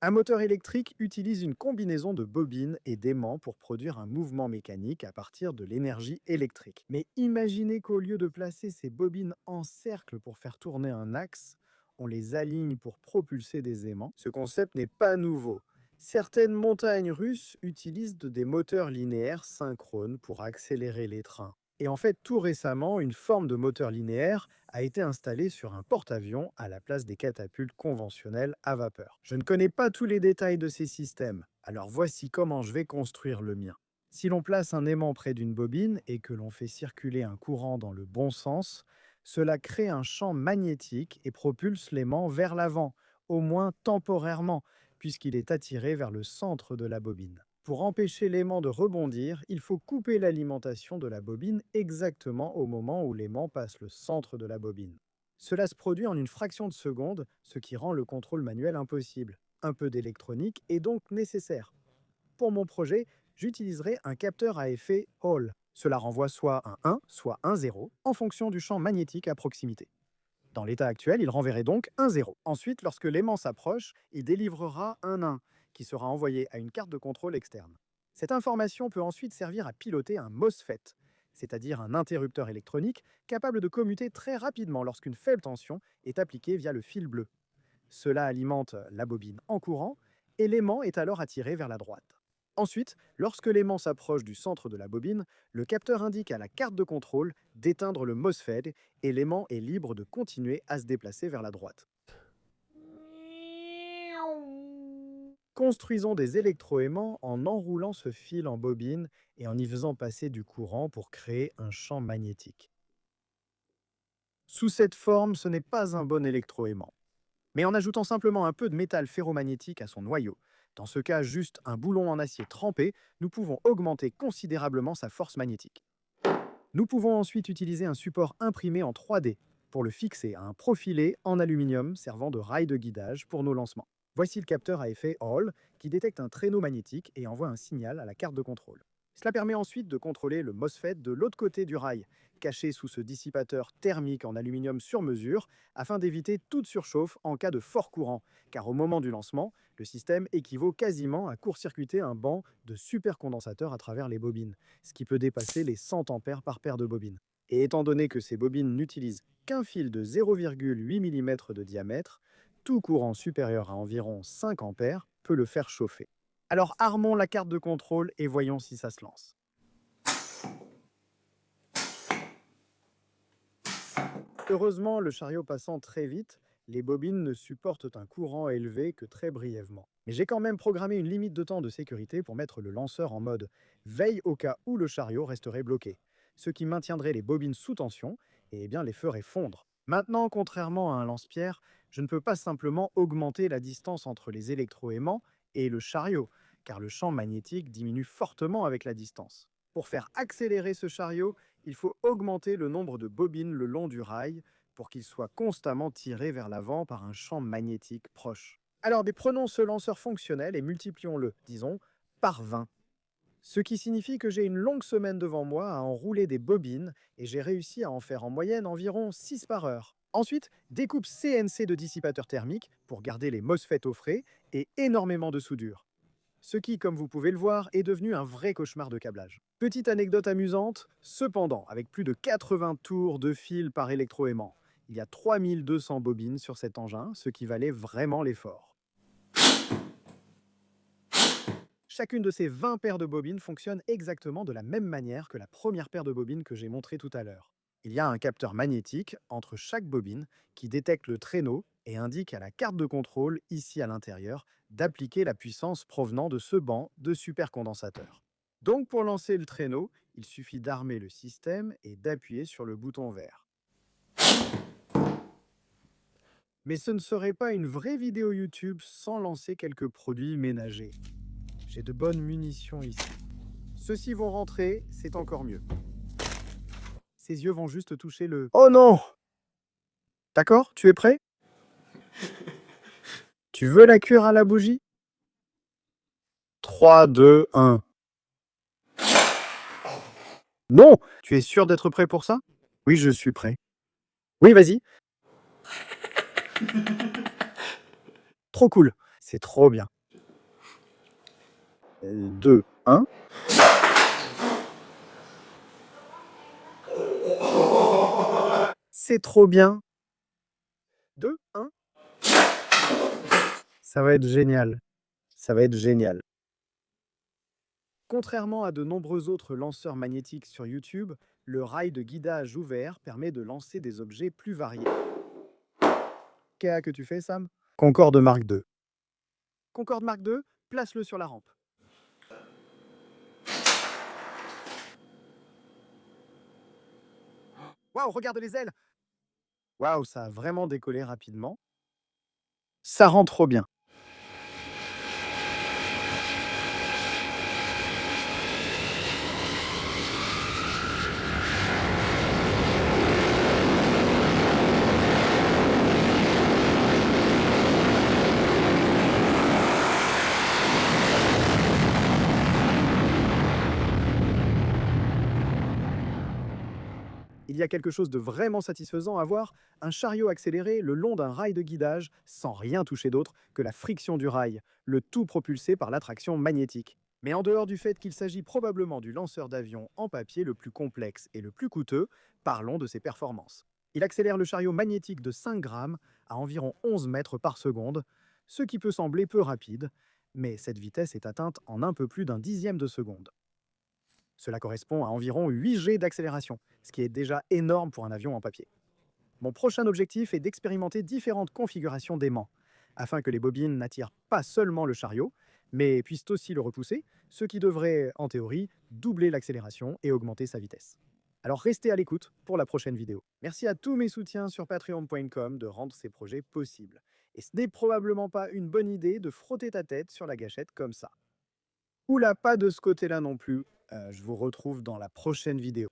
Un moteur électrique utilise une combinaison de bobines et d'aimants pour produire un mouvement mécanique à partir de l'énergie électrique. Mais imaginez qu'au lieu de placer ces bobines en cercle pour faire tourner un axe, on les aligne pour propulser des aimants. Ce concept n'est pas nouveau. Certaines montagnes russes utilisent des moteurs linéaires synchrones pour accélérer les trains. Et en fait, tout récemment, une forme de moteur linéaire a été installée sur un porte-avions à la place des catapultes conventionnelles à vapeur. Je ne connais pas tous les détails de ces systèmes, alors voici comment je vais construire le mien. Si l'on place un aimant près d'une bobine et que l'on fait circuler un courant dans le bon sens, cela crée un champ magnétique et propulse l'aimant vers l'avant, au moins temporairement, puisqu'il est attiré vers le centre de la bobine. Pour empêcher l'aimant de rebondir, il faut couper l'alimentation de la bobine exactement au moment où l'aimant passe le centre de la bobine. Cela se produit en une fraction de seconde, ce qui rend le contrôle manuel impossible. Un peu d'électronique est donc nécessaire. Pour mon projet, j'utiliserai un capteur à effet Hall. Cela renvoie soit un 1, soit un 0, en fonction du champ magnétique à proximité. Dans l'état actuel, il renverrait donc un 0. Ensuite, lorsque l'aimant s'approche, il délivrera un 1, qui sera envoyé à une carte de contrôle externe. Cette information peut ensuite servir à piloter un MOSFET, c'est-à-dire un interrupteur électronique capable de commuter très rapidement lorsqu'une faible tension est appliquée via le fil bleu. Cela alimente la bobine en courant et l'aimant est alors attiré vers la droite. Ensuite, lorsque l'aimant s'approche du centre de la bobine, le capteur indique à la carte de contrôle d'éteindre le MOSFET et l'aimant est libre de continuer à se déplacer vers la droite. Construisons des électroaimants en enroulant ce fil en bobine et en y faisant passer du courant pour créer un champ magnétique. Sous cette forme, ce n'est pas un bon électroaimant. Mais en ajoutant simplement un peu de métal ferromagnétique à son noyau, dans ce cas juste un boulon en acier trempé, nous pouvons augmenter considérablement sa force magnétique. Nous pouvons ensuite utiliser un support imprimé en 3D pour le fixer à un profilé en aluminium servant de rail de guidage pour nos lancements. Voici le capteur à effet Hall qui détecte un traîneau magnétique et envoie un signal à la carte de contrôle. Cela permet ensuite de contrôler le MOSFET de l'autre côté du rail, caché sous ce dissipateur thermique en aluminium sur mesure, afin d'éviter toute surchauffe en cas de fort courant, car au moment du lancement, le système équivaut quasiment à court-circuiter un banc de supercondensateur à travers les bobines, ce qui peut dépasser les 100 ampères par paire de bobines. Et étant donné que ces bobines n'utilisent qu'un fil de 0,8 mm de diamètre, tout courant supérieur à environ 5 ampères peut le faire chauffer. Alors armons la carte de contrôle et voyons si ça se lance. Heureusement, le chariot passant très vite, les bobines ne supportent un courant élevé que très brièvement. Mais j'ai quand même programmé une limite de temps de sécurité pour mettre le lanceur en mode veille au cas où le chariot resterait bloqué, ce qui maintiendrait les bobines sous tension et les ferait fondre. Maintenant, contrairement à un lance-pierre, je ne peux pas simplement augmenter la distance entre les électroaimants et le chariot, car le champ magnétique diminue fortement avec la distance. Pour faire accélérer ce chariot, il faut augmenter le nombre de bobines le long du rail pour qu'il soit constamment tiré vers l'avant par un champ magnétique proche. Alors, prenons ce lanceur fonctionnel et multiplions-le, disons, par 20. Ce qui signifie que j'ai une longue semaine devant moi à enrouler des bobines et j'ai réussi à en faire en moyenne environ 6 par heure. Ensuite, découpe CNC de dissipateurs thermiques pour garder les MOSFET au frais et énormément de soudure. Ce qui, comme vous pouvez le voir, est devenu un vrai cauchemar de câblage. Petite anecdote amusante, cependant, avec plus de 80 tours de fil par électroaimant, il y a 3200 bobines sur cet engin, ce qui valait vraiment l'effort. Chacune de ces 20 paires de bobines fonctionne exactement de la même manière que la première paire de bobines que j'ai montrée tout à l'heure. Il y a un capteur magnétique entre chaque bobine qui détecte le traîneau et indique à la carte de contrôle, ici à l'intérieur, d'appliquer la puissance provenant de ce banc de supercondensateur. Donc pour lancer le traîneau, il suffit d'armer le système et d'appuyer sur le bouton vert. Mais ce ne serait pas une vraie vidéo YouTube sans lancer quelques produits ménagers. J'ai de bonnes munitions ici. Ceux-ci vont rentrer, c'est encore mieux. Ses yeux vont juste toucher le... Oh non! D'accord, tu es prêt? Tu veux la cuire à la bougie? 3, 2, 1. Non! Tu es sûr d'être prêt pour ça? Oui, je suis prêt. Oui, vas-y. Trop cool. C'est trop bien. 2, 1. C'est trop bien. 2, 1. Ça va être génial. Ça va être génial. Contrairement à de nombreux autres lanceurs magnétiques sur YouTube, le rail de guidage ouvert permet de lancer des objets plus variés. Qu'est-ce que tu fais, Sam? Concorde Mark II. Concorde Mark II, place-le sur la rampe. Waouh, regarde les ailes! Waouh, ça a vraiment décollé rapidement. Ça rend trop bien. Il y a quelque chose de vraiment satisfaisant à voir, un chariot accéléré le long d'un rail de guidage sans rien toucher d'autre que la friction du rail, le tout propulsé par l'attraction magnétique. Mais en dehors du fait qu'il s'agit probablement du lanceur d'avion en papier le plus complexe et le plus coûteux, parlons de ses performances. Il accélère le chariot magnétique de 5 grammes à environ 11 mètres par seconde, ce qui peut sembler peu rapide, mais cette vitesse est atteinte en un peu plus d'un dixième de seconde. Cela correspond à environ 8 G d'accélération, ce qui est déjà énorme pour un avion en papier. Mon prochain objectif est d'expérimenter différentes configurations d'aimants, afin que les bobines n'attirent pas seulement le chariot, mais puissent aussi le repousser, ce qui devrait, en théorie, doubler l'accélération et augmenter sa vitesse. Alors restez à l'écoute pour la prochaine vidéo. Merci à tous mes soutiens sur patreon.com de rendre ces projets possibles. Et ce n'est probablement pas une bonne idée de frotter ta tête sur la gâchette comme ça. Oula, pas de ce côté-là non plus. Je vous retrouve dans la prochaine vidéo.